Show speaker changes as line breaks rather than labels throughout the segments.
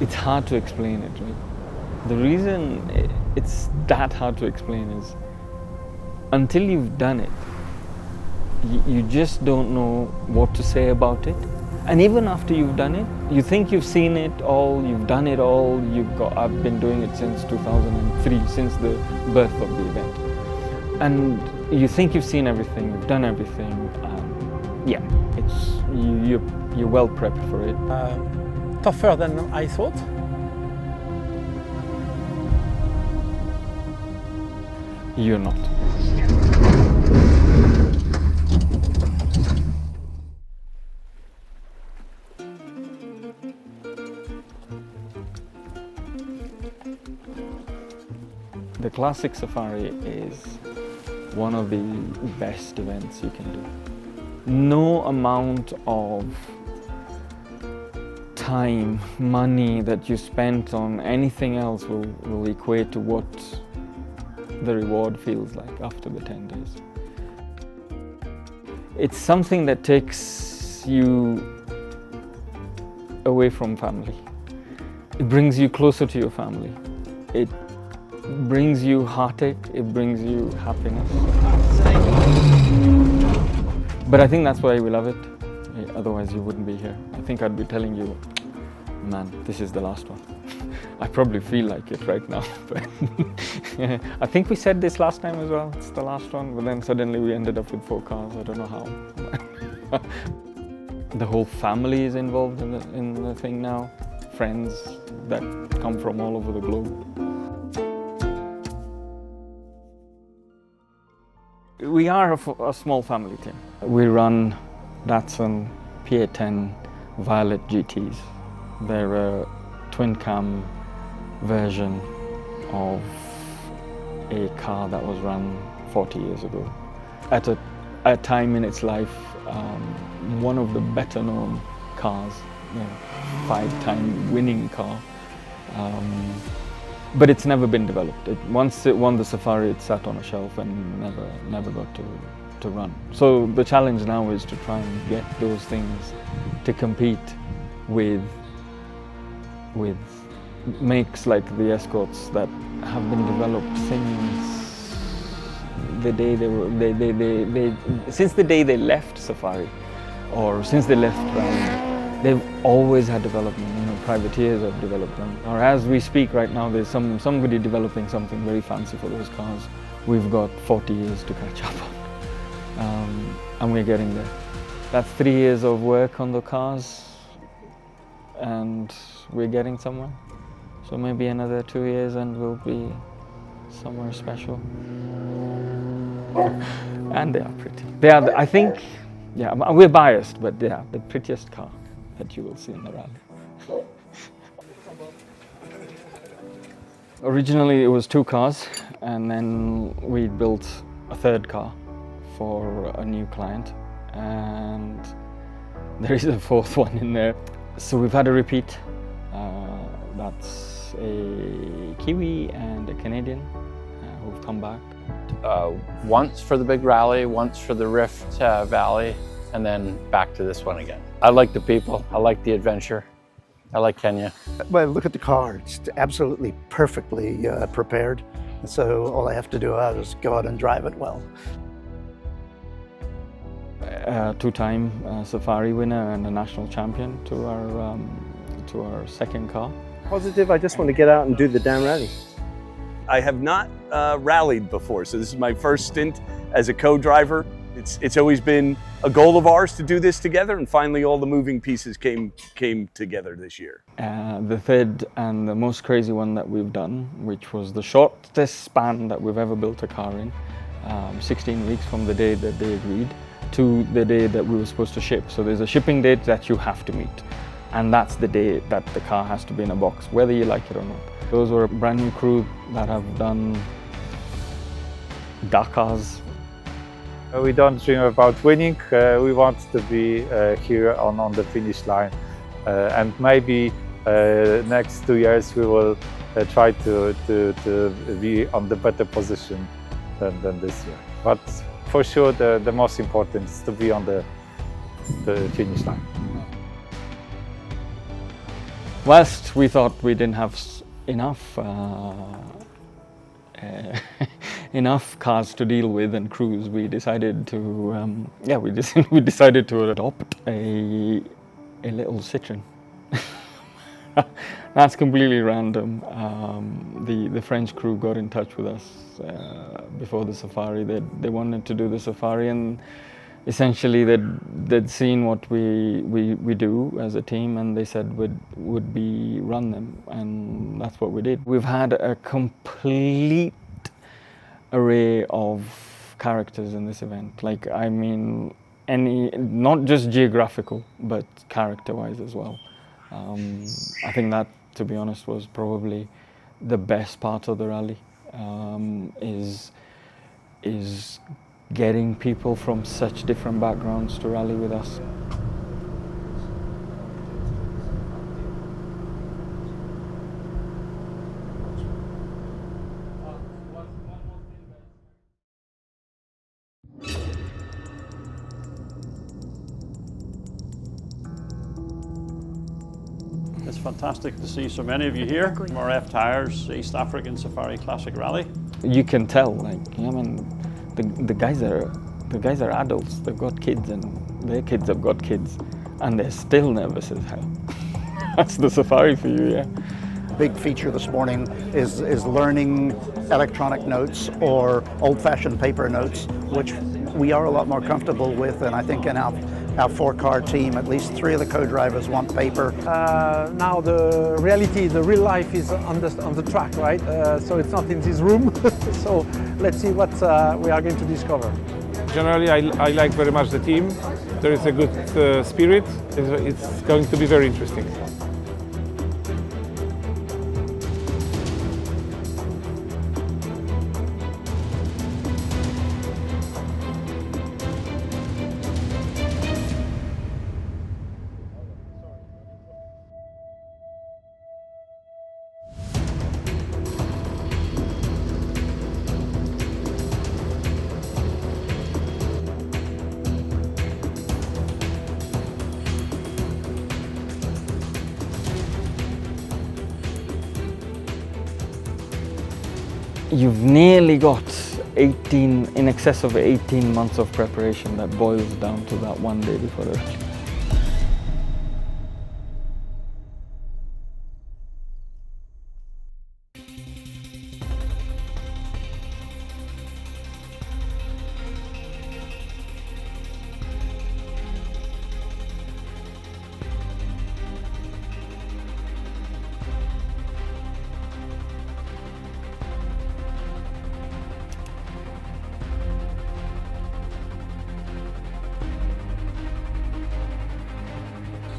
it's hard to explain it, right? The reason it's that hard to explain is until you've done it, you just don't know what to say about it. And even after you've done it, you think you've seen it all, you've done it all, I've been doing it since 2003, since the birth of the event. And you think you've seen everything, you've done everything. Yeah, you're well prepped for it.
Tougher than I thought.
You're not. The Classic Safari is one of the best events you can do. No amount of time, money that you spent on anything else will equate to what the reward feels like after the 10 days. It's something that takes you away from family. It brings you closer to your family. It brings you heartache, it brings you happiness. But I think that's why we love it. Otherwise you wouldn't be here. I think I'd be telling you, man, this is the last one. I probably feel like it right now. But I think we said this last time as well, it's the last one, but then suddenly we ended up with 4 cars, I don't know how. The whole family is involved in the thing now, friends that come from all over the globe. We are a small family team. We run Datsun PA10 Violet GTs. They're a twin cam version of a car that was run 40 years ago. At a time in its life, one of the better known cars, 5-time winning car. But it's never been developed. Once it won the Safari, it sat on a shelf and never got to run. So the challenge now is to try and get those things to compete with makes like the Escorts that have been developed since the day since the day they left Safari, or since they left Rally. They've always had development. Privateers have developed them. Or as we speak right now, there's somebody developing something very fancy for those cars. We've got 40 years to catch up on, and we're getting there. That's 3 years of work on the cars, and we're getting somewhere. So maybe another 2 years and we'll be somewhere special. And they are pretty. They are, I think, yeah, we're biased, but they are the prettiest car that you will see in the rally. Originally it was 2 cars, and then we built a 3rd car for a new client, and there is a 4th one in there. So we've had a repeat. That's a Kiwi and a Canadian who've come back.
Once for the big rally, once for the Rift Valley, and then back to this one again. I like the people, I like the adventure, I like Kenya.
Well, look at the car, it's absolutely perfectly prepared. So all I have to do is go out and drive it well.
2-time Safari winner and a national champion to our 2nd car.
Positive, I just want to get out and do the damn rally.
I have not rallied before, so this is my first stint as a co-driver. It's always been a goal of ours to do this together, and finally all the moving pieces came together this year.
The 3rd and the most crazy one that we've done, which was the shortest span that we've ever built a car in, 16 weeks from the day that they agreed to the day that we were supposed to ship. So there's a shipping date that you have to meet, and that's the day that the car has to be in a box, whether you like it or not. Those were a brand new crew that have done Dakars.
We don't dream about winning, we want to be here on the finish line, and maybe next 2 years we will try to be on the better position than this year. But for sure the most important is to be on the finish line.
whilst we thought we didn't have enough enough cars to deal with and crews, we decided to we decided to adopt a little Citroen. That's completely random. The French crew got in touch with us before the safari. They wanted to do the safari, and essentially they'd seen what we do as a team, and they said would we run them, and that's what we did. We've had a complete array of characters in this event. Like, I mean, not just geographical, but character-wise as well. I think that, to be honest, was probably the best part of the rally, is getting people from such different backgrounds to rally with us.
It's fantastic to see so many of you here. RF Tires, East African Safari Classic Rally.
You can tell, like, I mean, the guys are adults. They've got kids, and their kids have got kids, and they're still nervous as hell. That's the safari for you, yeah.
Big feature this morning is learning electronic notes or old-fashioned paper notes, which we are a lot more comfortable with, and I think in our 4-car team, at least 3 of the co-drivers want paper.
Now the reality, the real life is on the track, right? So it's not in this room. So let's see what we are going to discover.
Generally, I like very much the team. There is a good spirit. It's going to be very interesting.
You've nearly got in excess of 18 months of preparation that boils down to that one day before the rally.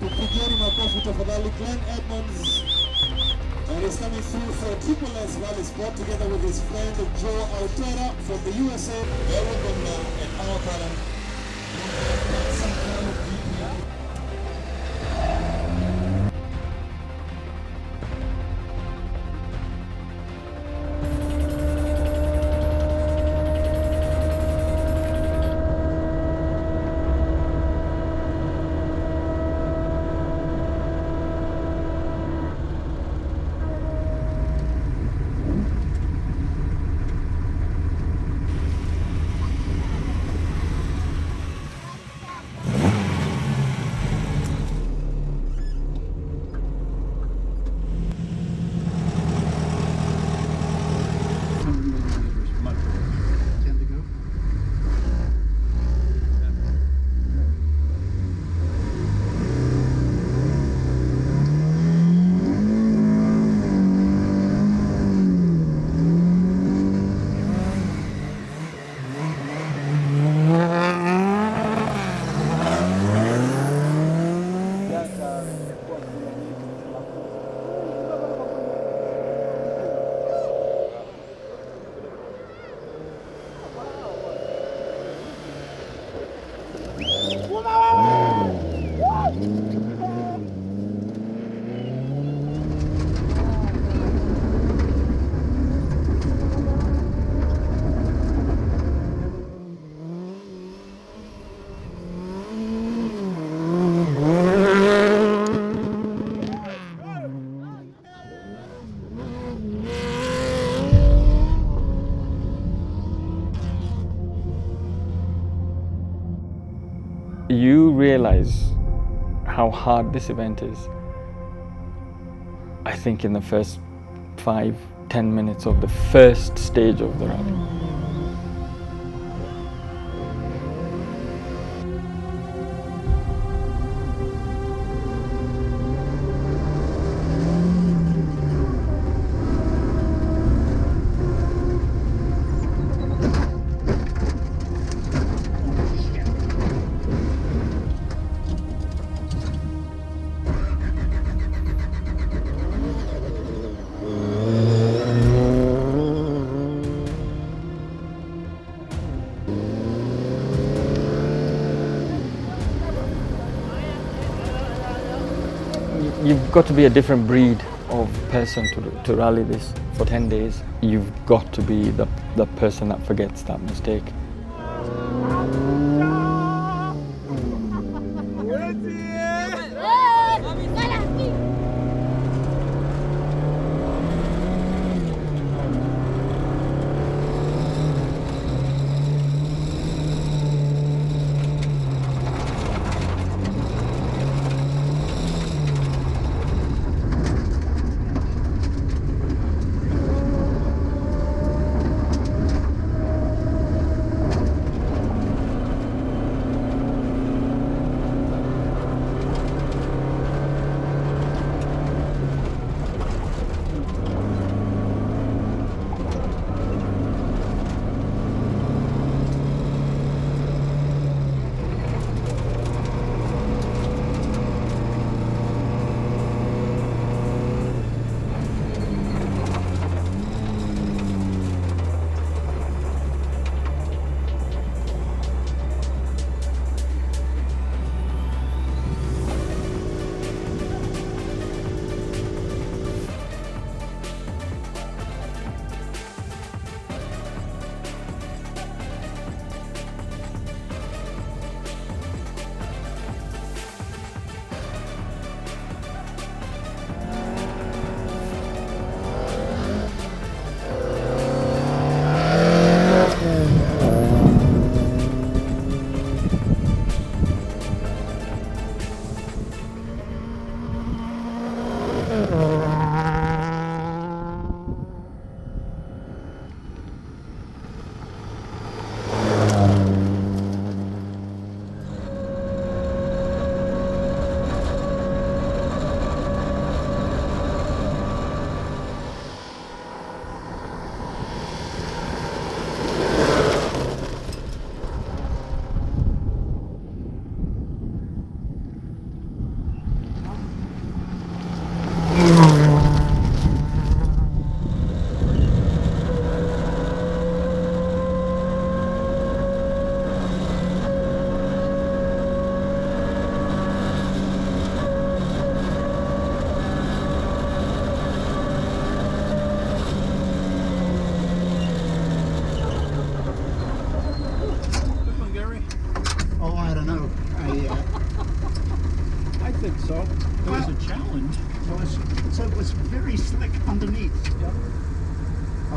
Tupigeni makofi tafadhali. Glenn Edmonds, and he's coming through for SSS Rallysport together with his friend Joe Altera from the USA. Welcome now and our talent.
you realize how hard this event is, I think, in the first 5-10 minutes of the first stage of the rally. You've got to be a different breed of person to rally this for 10 days. You've got to be the person that forgets that mistake.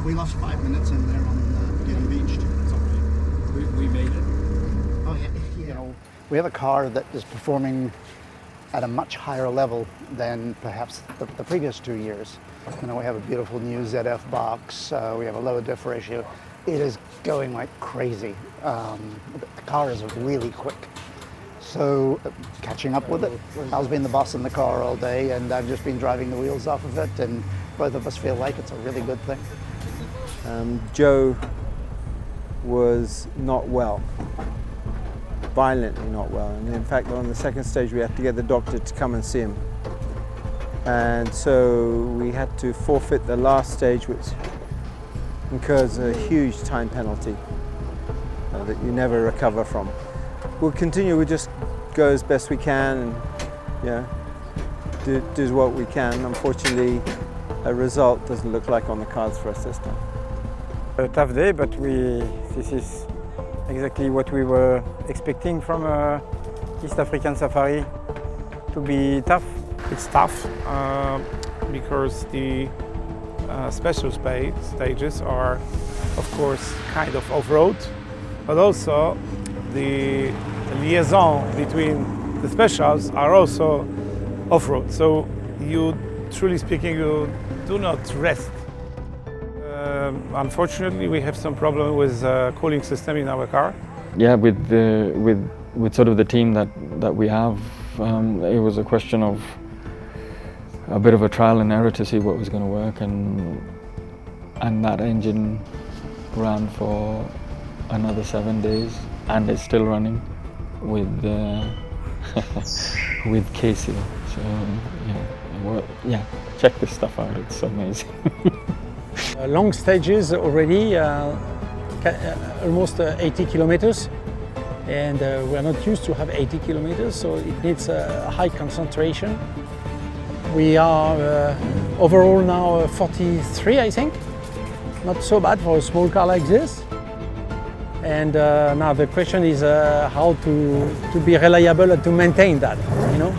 We lost 5 minutes in there on getting beached. It's okay. We made it. Oh yeah. You know, we have a car that is performing at a much higher level than perhaps the previous 2 years. You know, we have a beautiful new ZF box. We have a lower diff ratio. It is going like crazy. The car is really quick. So catching up with it. Al's been the boss in the car all day, and I've just been driving the wheels off of it, and both of us feel like it's a really good thing.
Joe was not well, violently not well, and in fact on the second stage we had to get the doctor to come and see him, and so we had to forfeit the last stage, which incurs a huge time penalty that you never recover from. We'll continue, we'll just go as best we can and do what we can. Unfortunately, a result doesn't look like on the cards for us this time.
A tough day, but this is exactly what we were expecting from East African Safari, to be tough.
It's tough because the special stages are, of course, kind of off-road, but also the liaison between the specials are also off-road. So you, truly speaking, you do not rest. Unfortunately, we have some problem with cooling system in our car.
Yeah, with sort of the team that we have, it was a question of a bit of a trial and error to see what was going to work, and that engine ran for another 7 days, and it's still running with with Casey. So yeah, check this stuff out. It's amazing.
Long stages already, almost 80 kilometers, and we're not used to have 80 kilometers, so it needs a high concentration. We are overall now 43, I think. Not so bad for a small car like this. And now the question is how to be reliable and to maintain that, you know?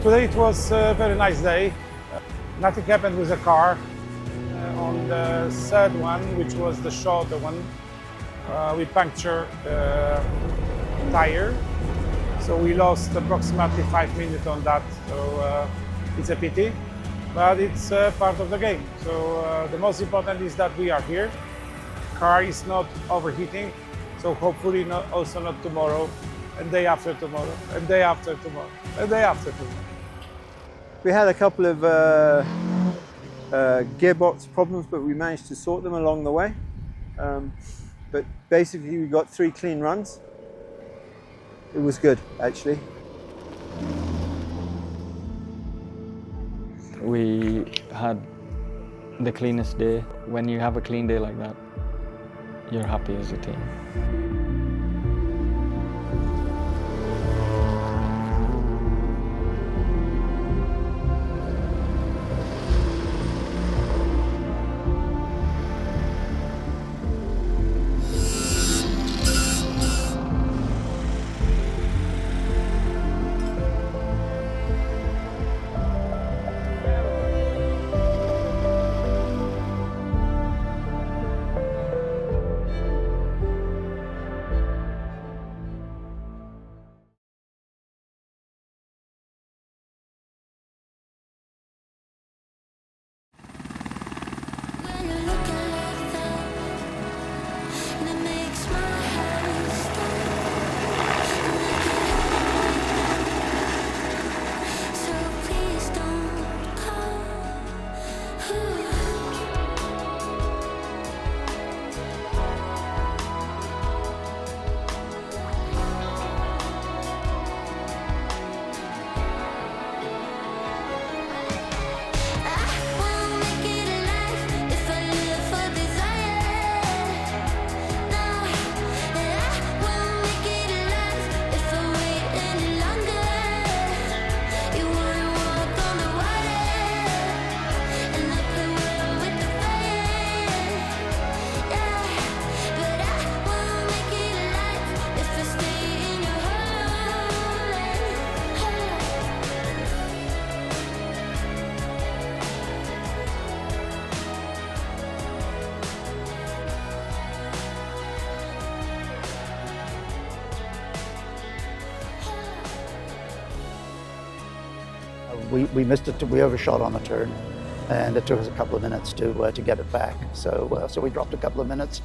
Today it was a very nice day. Nothing happened with the car. On the third one, which was the shorter one, we punctured the tire. So we lost approximately 5 minutes on that. So it's a pity, but it's part of the game. So the most important is that we are here. Car is not overheating. So hopefully also not tomorrow, and day after tomorrow, and day after tomorrow, and day after tomorrow.
We had a couple of gearbox problems, but we managed to sort them along the way. But basically we got 3 clean runs. It was good, actually.
We had the cleanest day. When you have a clean day like that, you're happy as a team.
We missed it. We overshot on a turn, and it took us a couple of minutes to get it back. So we dropped a couple of minutes,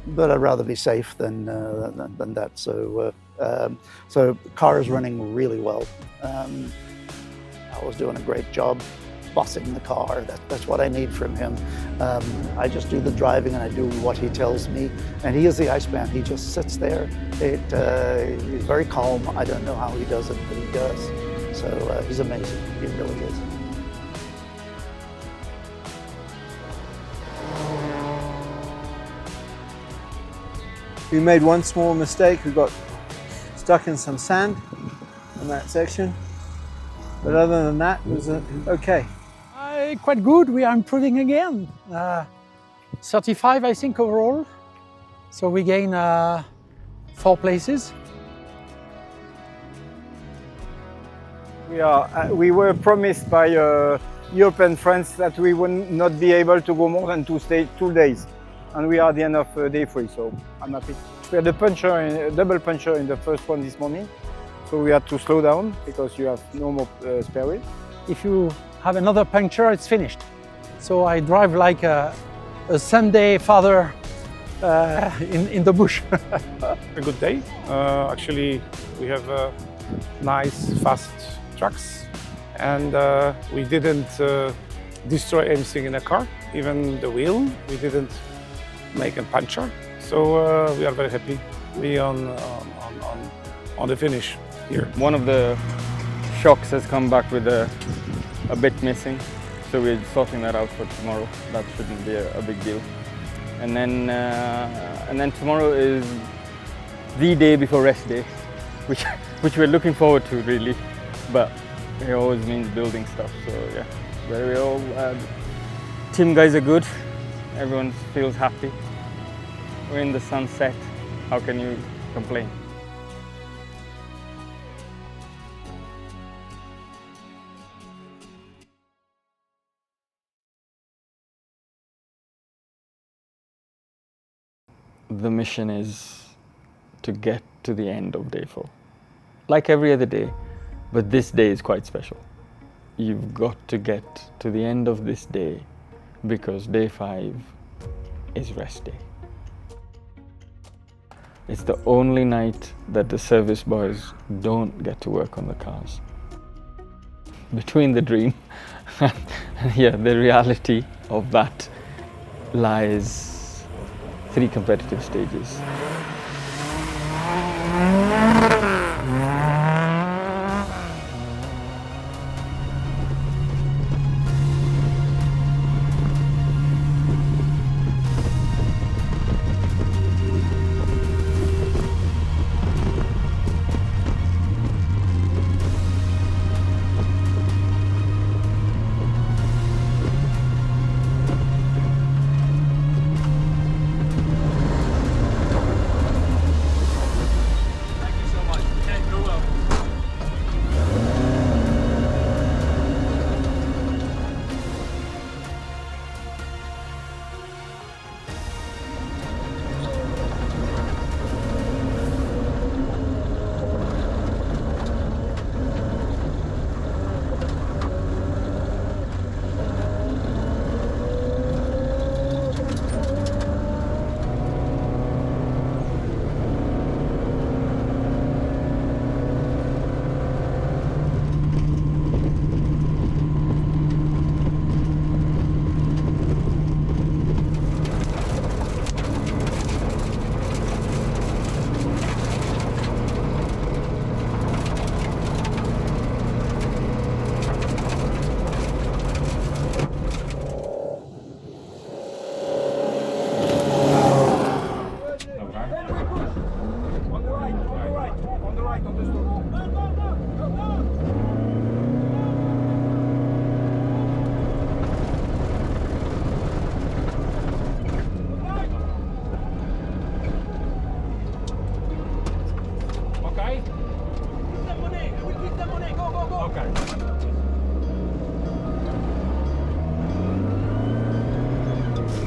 but I'd rather be safe than that. So car is running really well. I was doing a great job bossing the car. That's what I need from him. I just do the driving and I do what he tells me. And he is the Iceman. He just sits there. He's very calm. I don't know how he does it, but he does. So he's amazing. He really is.
We made one small mistake. We got stuck in some sand on that section. But other than that, it was okay.
Quite good. We are improving again. 35, I think, overall. So we gain 4 places.
We were promised by European friends that we would not be able to go more than 2 days. And we are at the end of day 3, so I'm happy. We had a double puncture in the first one this morning. So we had to slow down because you have no more spare wheel.
If you have another puncture, it's finished. So I drive like a Sunday father in the bush.
A good day. Actually, we have nice, fast trucks, and we didn't destroy anything in the car, even the wheel. We didn't make a puncture, so we are very happy to be on the finish here.
One of the shocks has come back with a bit missing, so we're sorting that out for tomorrow. That shouldn't be a big deal. And then tomorrow is the day before rest day, which we're looking forward to really, but it always means building stuff. So yeah, we all team guys are good. Everyone feels happy. We're in the sunset. How can you complain? The mission is to get to the end of day 4. Like every other day, but this day is quite special. You've got to get to the end of this day because day 5 is rest day. It's the only night that the service boys don't get to work on the cars. Between the dream and the reality of that lies 3 competitive stages.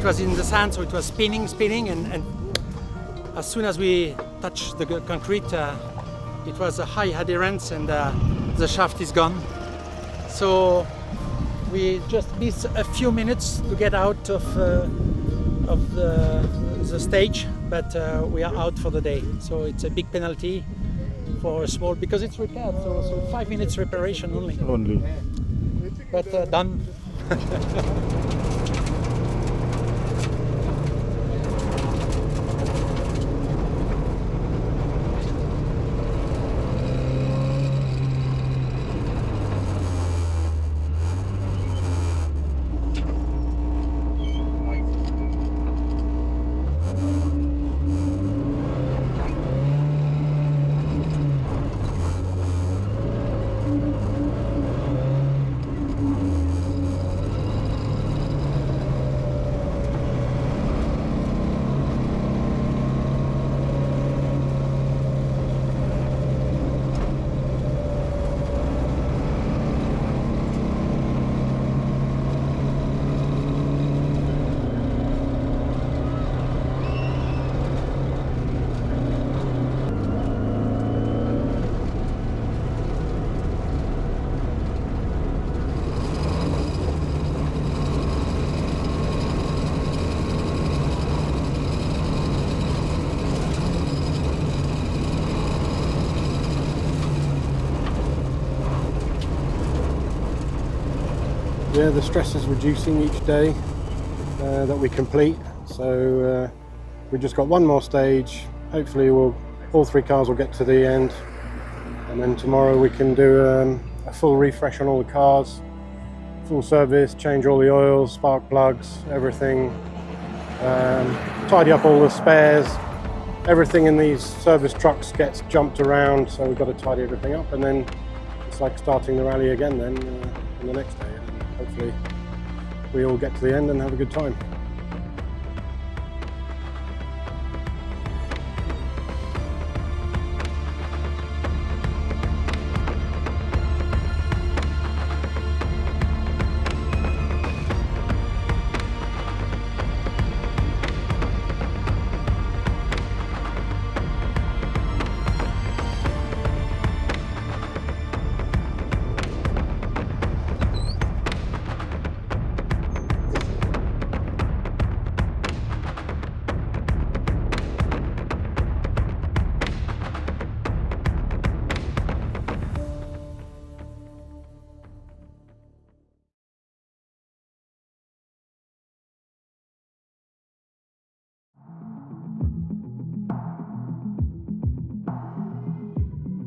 it was in the sand, so it was spinning, and as soon as we touched the concrete, it was a high adherence, and the shaft is gone. So we just missed a few minutes to get out of the stage, but we are out for the day. So it's a big penalty for a small, because it's repaired, so 5 minutes reparation only. But done.
Yeah, the stress is reducing each day that we complete. So we just got one more stage. Hopefully all 3 cars will get to the end. And then tomorrow we can do a full refresh on all the cars, full service, change all the oils, spark plugs, everything. Tidy up all the spares. Everything in these service trucks gets jumped around, so we've got to tidy everything up. And then it's like starting the rally again then on the next day. Hopefully we all get to the end and have a good time.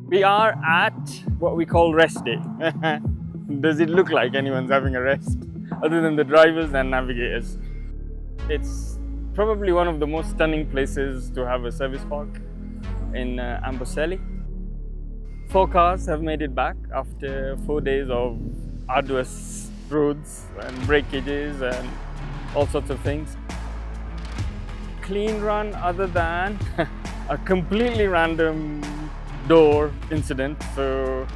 We are at what we call rest day. Does it look like anyone's having a rest other than the drivers and navigators? It's probably one of the most stunning places to have a service park in Amboseli. 4 cars have made it back after 4 days of arduous roads and breakages and all sorts of things. Clean run other than a completely random door incident. So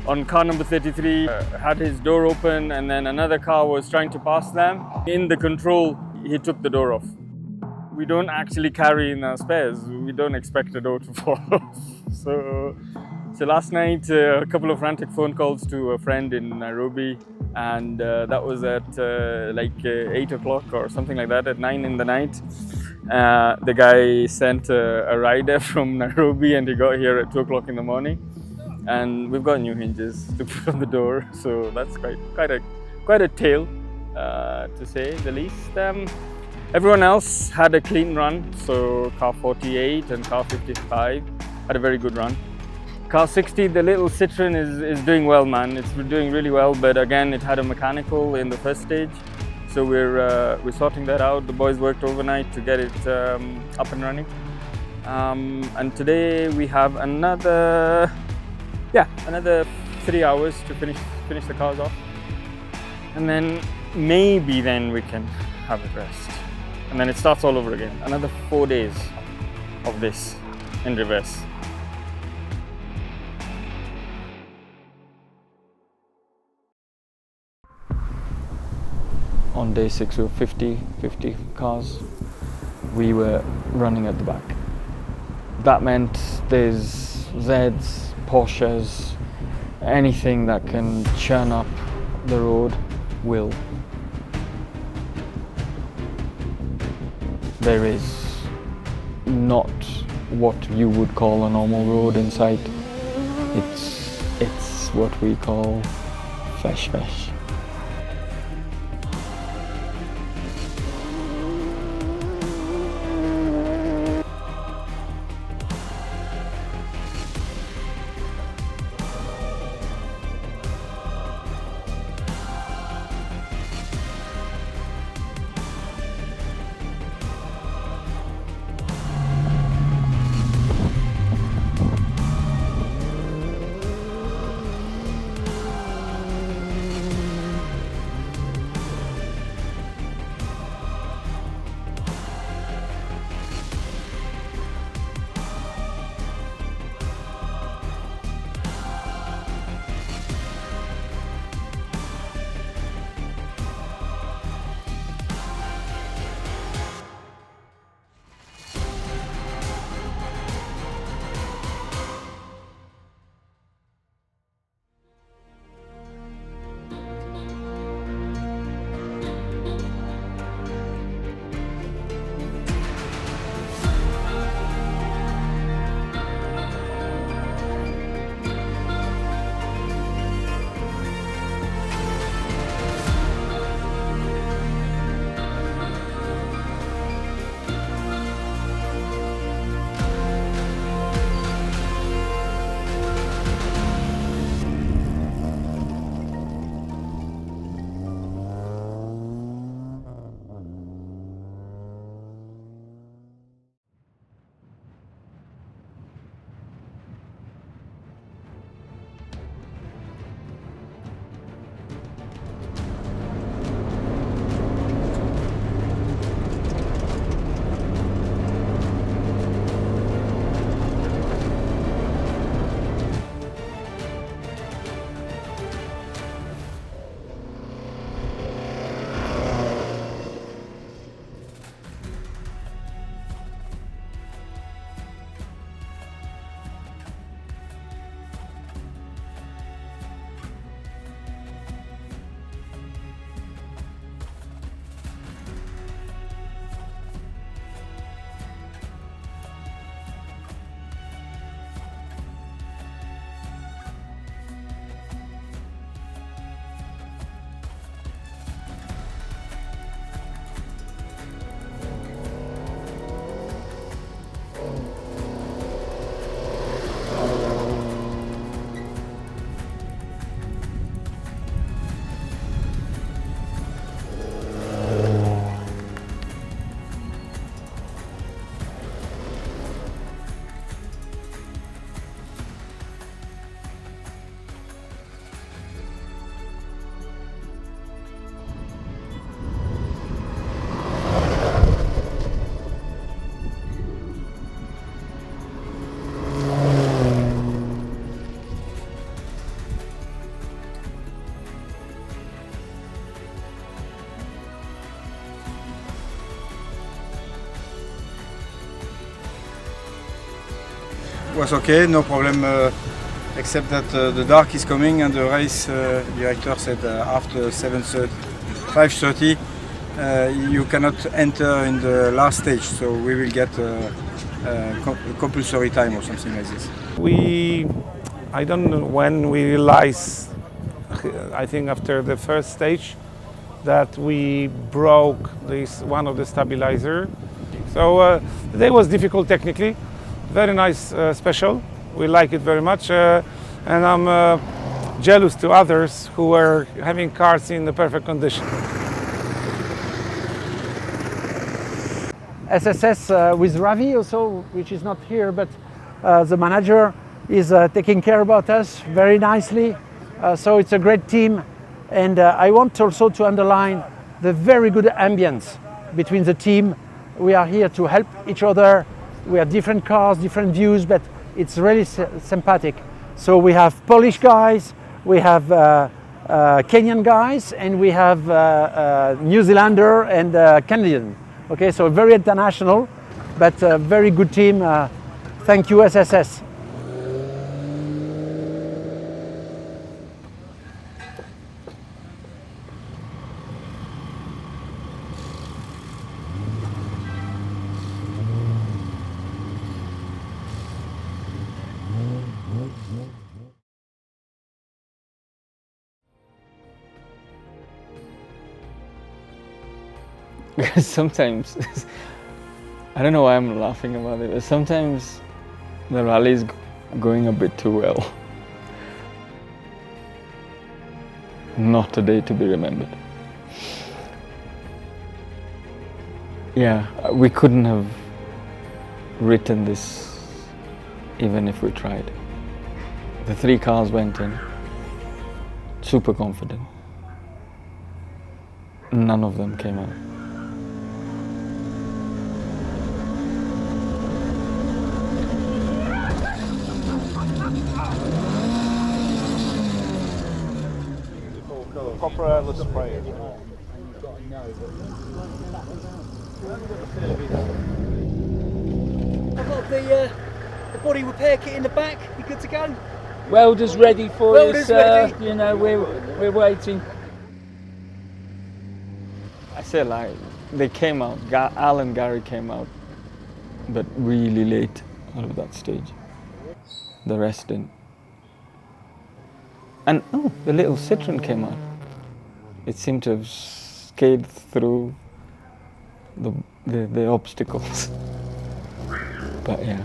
on car number 33 had his door open, and then another car was trying to pass them. In the control, he took the door off. We don't actually carry in our spares. We don't expect a door to fall off. So last night, a couple of frantic phone calls to a friend in Nairobi, and that was at like 8 o'clock or something like that, at 9 in the night. The guy sent a rider from Nairobi, and he got here at 2 o'clock in the morning. And we've got new hinges to put on the door, so that's quite a tale, to say the least. Everyone else had a clean run, so car 48 and car 55 had a very good run. Car 60, the little Citroen, is doing well, man. It's doing really well, but again, it had a mechanical in the first stage. So we're sorting that out. The boys worked overnight to get it up and running. And today we have another 3 hours to finish the cars off. And then maybe then we can have a rest. And then it starts all over again. Another 4 days of this in reverse. On day 6 we were 50 cars. We were running at the back. That meant there's Zeds, Porsches, anything that can churn up the road will. There is not what you would call a normal road in sight. It's what we call fesh.
Was okay, no problem, except that the dark is coming and the race director said after 5:30 you cannot enter in the last stage, so we will get compulsory time or something like this.
I don't know when we realized, I think after the first stage, that we broke one of the stabilizer. So the day was difficult technically. Very nice special. We like it very much, and I'm jealous to others who were having cars in the perfect condition.
SSS with Ravi also, which is not here, but the manager is taking care about us very nicely. So it's a great team, and I want also to underline the very good ambience between the team. We are here to help each other. We have different cars, different views, but it's really sympathetic. So we have Polish guys, we have Kenyan guys, and we have New Zealander and Canadian. Okay, so very international, but a very good team. Thank you, SSS.
Because sometimes, I don't know why I'm laughing about it, but sometimes the rally is going a bit too well. Not a day to be remembered. Yeah, we couldn't have written this even if we tried. The 3 cars went in, super confident. None of them came out.
Copper let's spray it.
I've got the body repair kit in the back. You good to go?
Welders ready for
Welders
you, sir.
ready.
You know, we're waiting.
I said like, they came out, Al and Gary came out, but really late out of that stage. The rest didn't. And oh, the little Citroen came out. It seemed to have scaled through the obstacles. But yeah,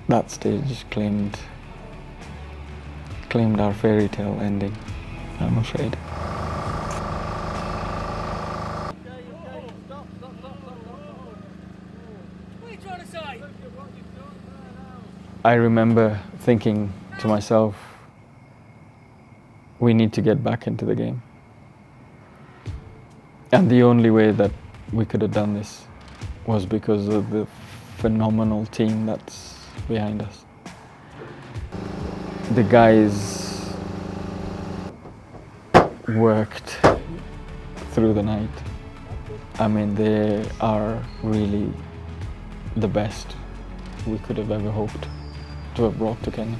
that stage claimed our fairy tale ending, I'm afraid.
What are you trying to say?
I remember thinking to myself, we need to get back into the game. And the only way that we could have done this was because of the phenomenal team that's behind us. The guys worked through the night. I mean, they are really the best we could have ever hoped to have brought to Kenya.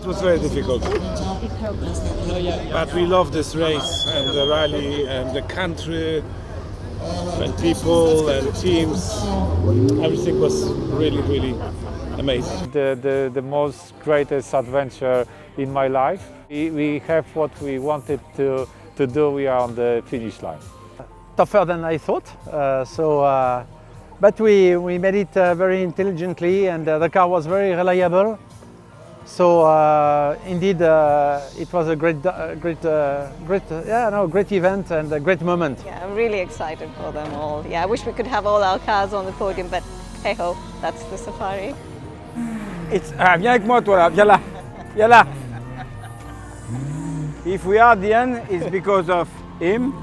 It was very difficult. But we love this race and the rally and the country and people and teams. Everything was really, really amazing.
The most greatest adventure in my life. We have what we wanted to do. We are on the finish line.
Tougher than I thought, but we made it very intelligently, and the car was very reliable. So indeed, it was a great event and a great moment.
Yeah, I'm really excited for them all. Yeah, I wish we could have all our cars on the podium, but hey ho, that's the safari.
Viens avec moi, toi là. Viens là. Viens là. If we are at the end, it's because of him,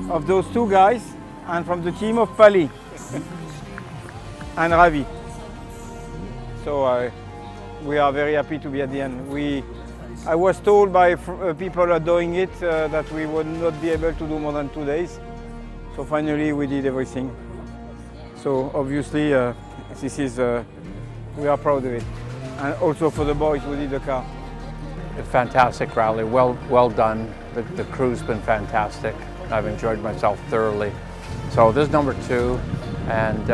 of those two guys, and from the team of Pali and Ravi. So we are very happy to be at the end. I was told by people who are doing it that we would not be able to do more than 2 days. So finally we did everything. So obviously this is, we are proud of it. And also for the boys who did the car.
A fantastic rally, well done. The crew's been fantastic. I've enjoyed myself thoroughly. So this is number 2, and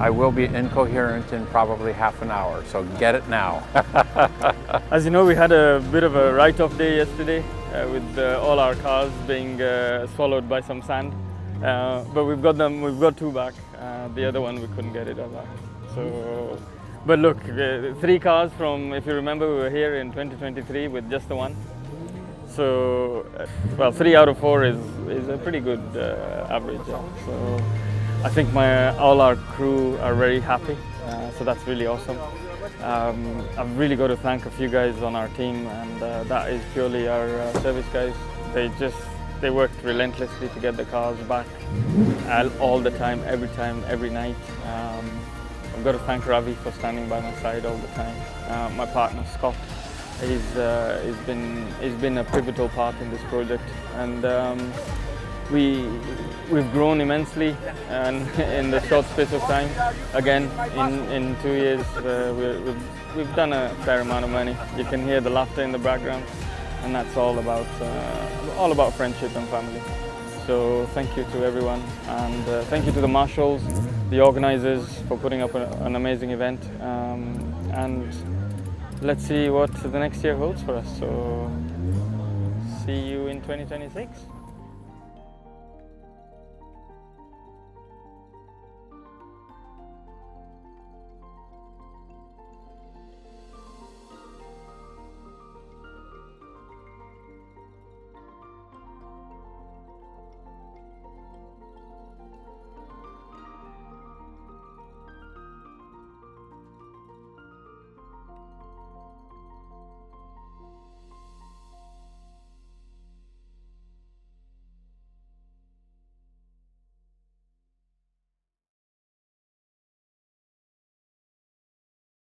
I will be incoherent in probably half an hour, so get it now.
As you know, we had a bit of a write-off day yesterday with all our cars being swallowed by some sand. But we've got 2 back. The other one we couldn't get it back. So, but look, 3 cars from, if you remember, we were here in 2023 with just the one. So, well, 3 out of 4 is a pretty good average. Yeah. So, I think all our crew are very happy. So that's really awesome. I've really got to thank a few guys on our team, and that is purely our service guys. They worked relentlessly to get the cars back all the time, every night. I've got to thank Ravi for standing by my side all the time. My partner Scott. He's been a pivotal part in this project, and we've grown immensely and in the short space of time. Again, in 2 years, we've done a fair amount of money. You can hear the laughter in the background, and that's all about friendship and family. So thank you to everyone, and thank you to the marshals, the organizers, for putting up an amazing event. And let's see what the next year holds for us. So see you in 2026.